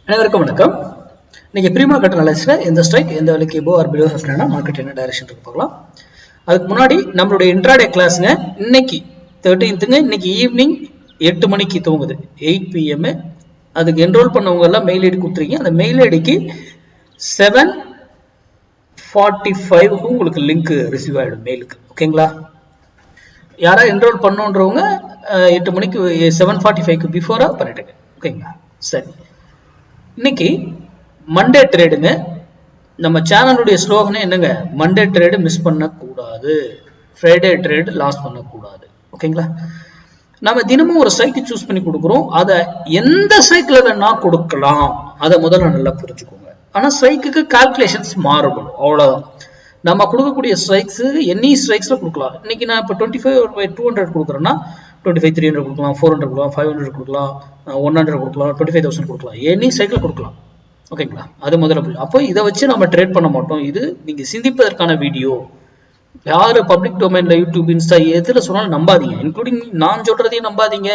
அனைவருக்கும் வணக்கம். இன்னைக்கு ப்ரீ மார்க்கெட் அனாலிசிஸ்ல எந்த ஸ்ட்ரைக் எந்த விலைக்கு எபோ ஆர் பிலோ அப்படின்னா மார்க்கெட் என்ன டைரக்ஷன் இருக்கு பார்க்கலாம். அதுக்கு முன்னாடி நம்மளுடைய இன்ட்ராடே கிளாஸ்ங்க இன்னைக்கு 13th இன்னைக்கு ஈவினிங் 8 மணிக்கு துவங்குது 8 PM. அதுக்கு என்ரோல் பண்ணவங்க எல்லாம் மெயில் ஐடி கொடுத்துருக்கீங்க. அந்த மெயில் ஐடிக்கு 7:45 உங்களுக்கு லிங்க் ரிசீவ் ஆயிடும் மெயிலுக்கு. ஓகேங்களா? யாரா என்ரோல் பண்ணுன்றவங்க 8 மணிக்கு 7:45க்கு பிஃபோரா பண்ணிட்டுங்க. ஓகேங்களா? சரி, இன்னைக்கு மண்டே ட்ரேடுங்க. நம்ம சேனலுடைய ஸ்லோகனே என்னங்க? மண்டே ட்ரேடு மிஸ் பண்ணக்கூடாது, ஃப்ரைடே ட்ரேடு லாஸ் பண்ணக்கூடாது. ஓகேங்களா? நம்ம தினமும் ஒரு ஸ்ட்ரைக்கு சூஸ் பண்ணி கொடுக்குறோம். அதை எந்த ஸ்ட்ரைக்ல வேணா கொடுக்கலாம், அதை முதல்ல நல்லா புரிஞ்சுக்கோங்க. ஆனா ஸ்ட்ரைக்குக்கு கால்குலேஷன்ஸ் மாறுபடும், அவ்வளவுதான். நம்ம கொடுக்கக்கூடிய ஸ்ட்ரைக்ஸ் எனி ஸ்ட்ரைக்ஸ்ல கொடுக்கலாம். இன்னைக்கு நான் இப்போ 25/200 கொடுக்குறேன்னா 25,300 கொடுக்கலாம், 400 கொடுக்கலாம், 500 கொடுக்கலாம், 100 கொடுக்கலாம், 25,000 கொடுக்கலாம், எனி ஸ்ட்ரைக்ல கொடுக்கலாம். ஓகேங்களா? அது முதல்ல. அப்போ இதை வச்சு நம்ம ட்ரேட் பண்ண மாட்டோம். இது நீங்க சிந்திப்பதற்கான வீடியோ. யாரு பப்ளிக் டொமைன்ல யூடியூப், இன்ஸ்டா எதுல சொன்னாலும் நம்பாதீங்க. இன்க்ளூடிங் நான் சொல்றதையும் நம்பாதீங்க.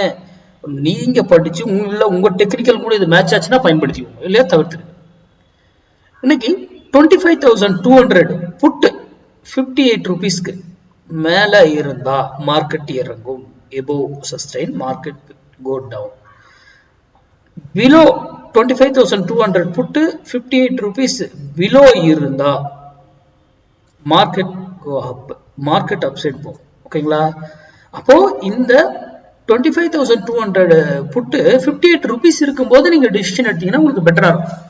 நீங்க படிச்சு உங்க டெக்னிக்கல் கூட இது மேட்ச் ஆச்சுன்னா பயன்படுத்திக்கோங்க, இல்லையா தவிர்த்துருங்க. இன்னைக்கு 25,200 புட்டு 58 rupeesக்கு மேல இருந்தா மார்க்கெட் இறங்கும், above sustain, market go down. below 25,200 புட்டு 58 rupees below இருந்தா market go up, market upside போகும். ஓகேங்களா? அப்போ இந்த 25,200 புட்டு 58 rupees இருக்கும்போது நீங்க டிசிஷன் எடுத்தீங்கன்னா உங்களுக்கு பெட்டரா இருக்கும்.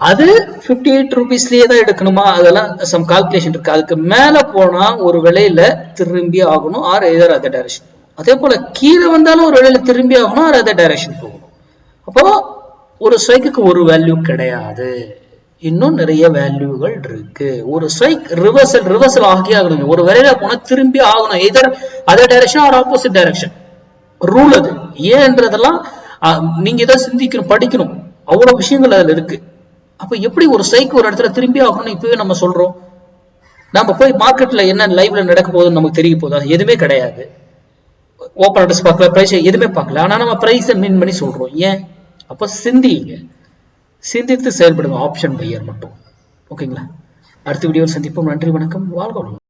அது 58 rupeesலயே தான் எடுக்கணுமா? அதெல்லாம் சம் கால்குலேஷன் இருக்கு. அதுக்கு மேல போனா ஒரு விலையில திரும்பி ஆகணும், ஆர் எதர் அதர் டைரக்ஷன். அதே போல கீழே வந்தாலும் ஒரு விலையில திரும்பி ஆகணும், ஆர் அதர் டைரக்ஷன் போகணும். அப்போ ஒரு ஸ்ட்ரைக்கு ஒரு வேல்யூ கிடையாது, இன்னும் நிறைய வேல்யூகள் இருக்கு. ஒரு ஸ்ட்ரைக் ரிவர்சல் ஆகி ஆகணும். ஒரு விலையில போனா திரும்பி ஆகணும், either other direction or opposite direction. Rule அது. ஏன்றதெல்லாம் நீங்க இதை சிந்திக்கணும், படிக்கணும். அவ்வளவு விஷயங்கள் அதுல இருக்கு. அப்ப எப்படி ஒரு ஸ்ட்ரைக் ஒரு இடத்துல திரும்பி ஆகணும்னு இப்பவே நம்ம சொல்றோம்? நம்ம போய் மார்க்கெட்ல என்ன லைவ்ல நடக்க போகுதுன்னு நமக்கு தெரிய போதா? எதுவுமே கிடையாது. ஓப்பன் அட்ரஸ் பார்க்கல, பிரைஸ் எதுவுமே பார்க்கல. ஆனா நம்ம பிரைஸை மீன் பண்ணி சொல்றோம். ஏன்? அப்ப சிந்தித்து செயல்படுங்க, ஆப்ஷன் பையர் மட்டும். ஓகேங்களா? அடுத்த வீடியோவில் சந்திப்போம். நன்றி, வணக்கம், வாழ்க வளமுடன்.